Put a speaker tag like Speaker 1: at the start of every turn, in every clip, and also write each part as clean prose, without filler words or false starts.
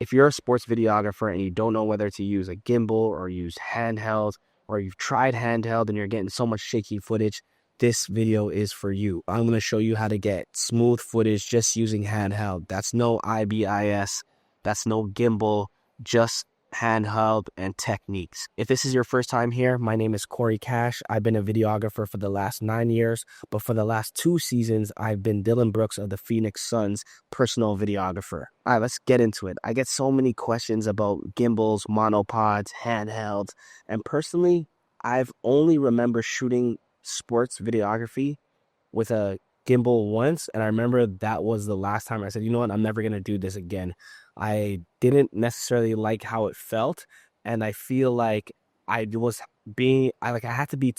Speaker 1: If you're a sports videographer and you don't know whether to use a gimbal or use handheld, or you've tried handheld and you're getting so much shaky footage, this video is for you. I'm going to show you how to get smooth footage just using handheld. That's no IBIS, that's no gimbal, just handheld and techniques. If this is your first time here, my name is Corey Cash. I've been a videographer for the last 9 years, but for the last 2 seasons, I've been Dylan Brooks of the Phoenix Suns personal videographer. All right, let's get into it. I get so many questions about gimbals, monopods, handhelds, and personally, I've only remember shooting sports videography with a gimbal once, and I remember that was the last time I said, you know what, I'm never going to do this again. I didn't necessarily like how it felt, and I feel like I was I had to be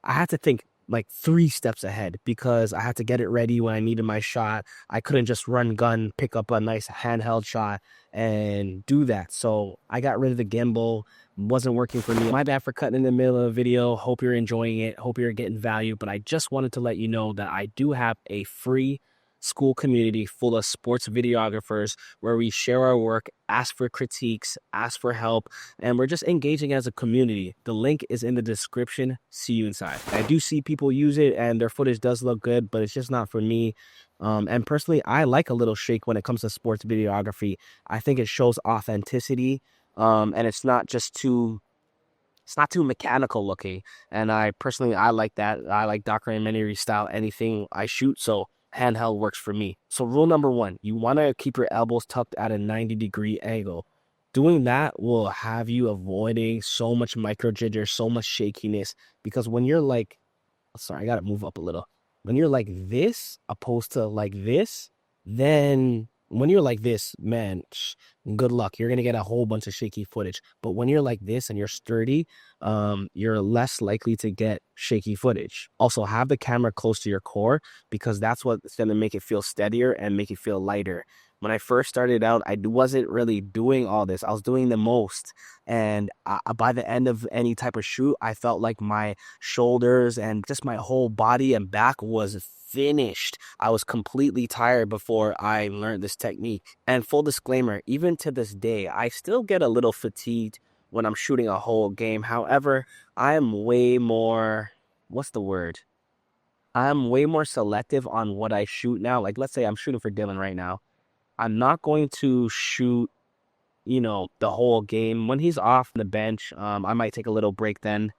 Speaker 1: I had to think like 3 steps ahead because I had to get it ready when I needed my shot. I couldn't just run gun, pick up a nice handheld shot and do that. So I got rid of the gimbal. Wasn't working for me. My bad for cutting in the middle of the video. Hope you're enjoying it. Hope you're getting value. But I just wanted to let you know that I do have a free school community full of sports videographers where we share our work, ask for critiques, ask for help, and we're just engaging as a community. The link is in the description. See you inside. I do see people use it and their footage does look good, but it's just not for me. And personally, I like a little shake when it comes to sports videography. I think it shows authenticity, and it's not too mechanical looking. And I like that. I like documentary style anything I shoot. So handheld works for me. So rule number 1, you want to keep your elbows tucked at a 90-degree angle. Doing that will have you avoiding so much micro jitter, so much shakiness, because when you're like, sorry, I got to move up a little. When you're like this, opposed to like this, then when you're like this, man, good luck. You're going to get a whole bunch of shaky footage. But when you're like this and you're sturdy, you're less likely to get shaky footage. Also, have the camera close to your core because that's what's going to make it feel steadier and make it feel lighter. When I first started out, I wasn't really doing all this. I was doing the most. And by the end of any type of shoot, I felt like my shoulders and just my whole body and back was finished. I was completely tired before I learned this technique. And full disclaimer, even to this day, I still get a little fatigued when I'm shooting a whole game. However, I am way more, what's the word? I'm way more selective on what I shoot now. Like, let's say I'm shooting for Dylan right now. I'm not going to shoot, the whole game. When he's off the bench, I might take a little break then.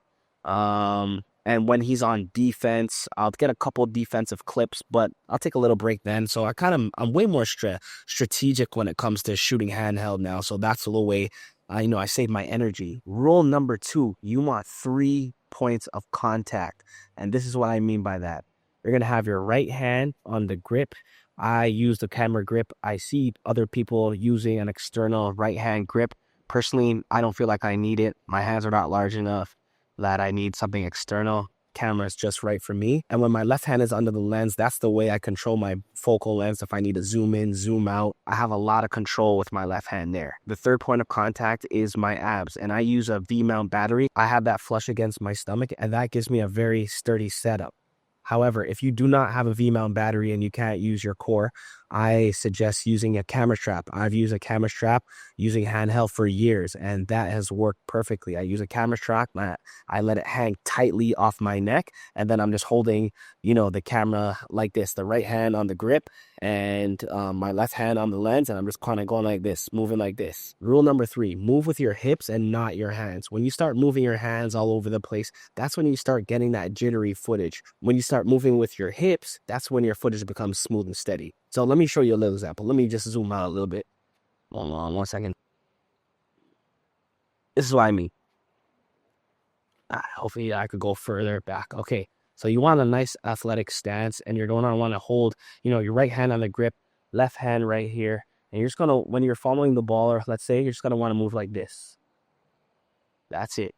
Speaker 1: And when he's on defense, I'll get a couple defensive clips, but I'll take a little break then. So I'm way more strategic when it comes to shooting handheld now. So that's a little way, I save my energy. Rule number 2, you want 3 points of contact. And this is what I mean by that. You're going to have your right hand on the grip. I use the camera grip. I see other people using an external right hand grip. Personally, I don't feel like I need it. My hands are not large enough that I need something external. Camera is just right for me. And when my left hand is under the lens, that's the way I control my focal length. If I need to zoom in, zoom out, I have a lot of control with my left hand there. The 3rd point of contact is my abs, and I use a V-mount battery. I have that flush against my stomach, and that gives me a very sturdy setup. However, if you do not have a V-mount battery and you can't use your core, I suggest using a camera strap. I've used a camera strap using handheld for years, and that has worked perfectly. I use a camera strap, I let it hang tightly off my neck, and then I'm just holding, the camera like this, the right hand on the grip and my left hand on the lens, and I'm just kind of going like this, moving like this. Rule number 3, move with your hips and not your hands. When you start moving your hands all over the place, that's when you start getting that jittery footage. When you start moving with your hips, that's when your footage becomes smooth and steady. So let me show you a little example. Let me just zoom out a little bit. Hold on 1 second. This is what I mean. Hopefully I could go further back. Okay, so you want a nice athletic stance, and you're going to want to hold, your right hand on the grip, left hand right here. And you're just going to, when you're following the ball, or let's say, you're just going to want to move like this. That's it.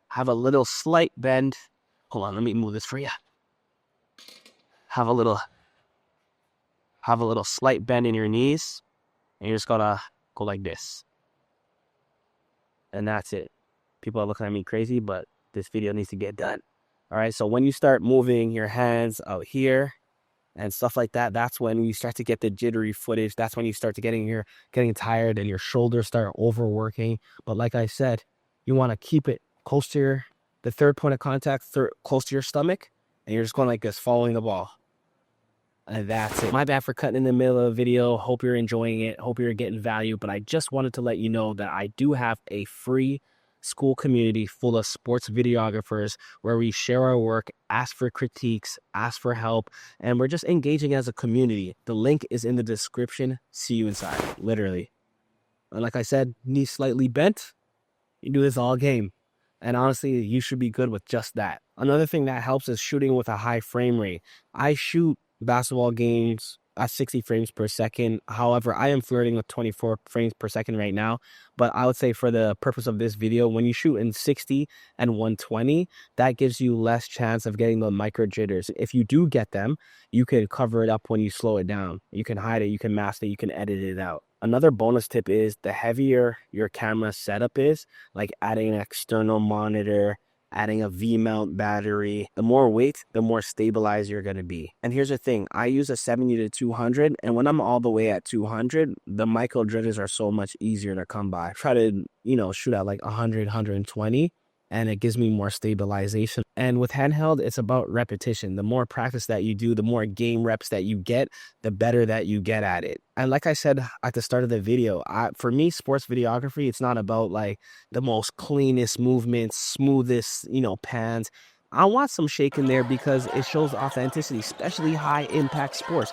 Speaker 1: Have a little slight bend. Hold on, let me move this for you. Have a little slight bend in your knees, and you're just gonna go like this. And that's it. People are looking at me crazy, but this video needs to get done. All right, so when you start moving your hands out here and stuff like that, that's when you start to get the jittery footage. That's when you start to getting tired and your shoulders start overworking. But like I said, you want to keep it close to the third point of contact, close to your stomach, and you're just going like this, following the ball. And that's it. My bad for cutting in the middle of the video. Hope you're enjoying it. Hope you're getting value. But I just wanted to let you know that I do have a free school community full of sports videographers where we share our work, ask for critiques, ask for help, and we're just engaging as a community. The link is in the description. See you inside, literally. And like I said, knees slightly bent. You do this all game. And honestly, you should be good with just that. Another thing that helps is shooting with a high frame rate. I shoot basketball games at 60 frames per second. However, I am flirting with 24 frames per second right now. But I would say for the purpose of this video, when you shoot in 60 and 120, that gives you less chance of getting the micro jitters. If you do get them, you can cover it up when you slow it down. You can hide it, you can mask it, you can edit it out. Another bonus tip is the heavier your camera setup is, like adding an external monitor, adding a V-mount battery, the more weight, the more stabilized you're going to be. And here's the thing, I use a 70 to 200, and when I'm all the way at 200, the micro jitters are so much easier to come by. I try to, shoot at like 100, 120, and it gives me more stabilization. And with handheld, it's about repetition. The more practice that you do, the more game reps that you get, the better that you get at it. And like I said at the start of the video, for me, sports videography, it's not about like the most cleanest movements, smoothest, pans. I want some shake in there because it shows authenticity, especially high impact sports.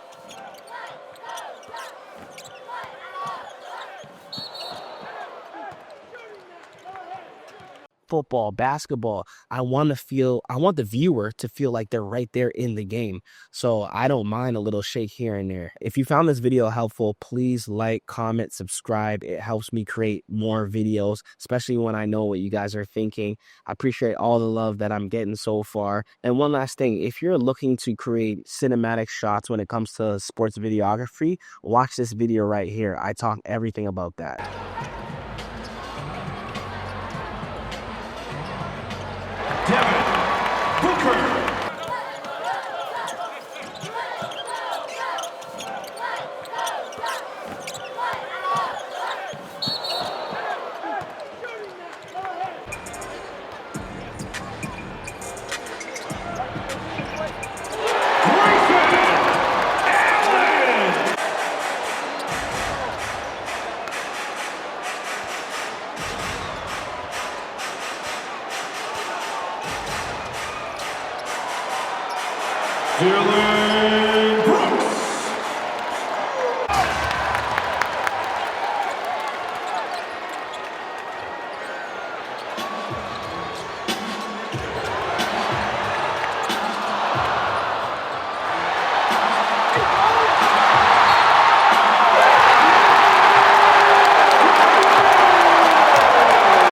Speaker 1: Football, basketball, I want the viewer to feel like they're right there in the game. So I don't mind a little shake here and there. If you found this video helpful, please like, comment, subscribe. It helps me create more videos, especially when I know what you guys are thinking. I appreciate all the love that I'm getting so far. And one last thing, if you're looking to create cinematic shots when it comes to sports videography, watch this video right here. I talk everything about that.
Speaker 2: Dearly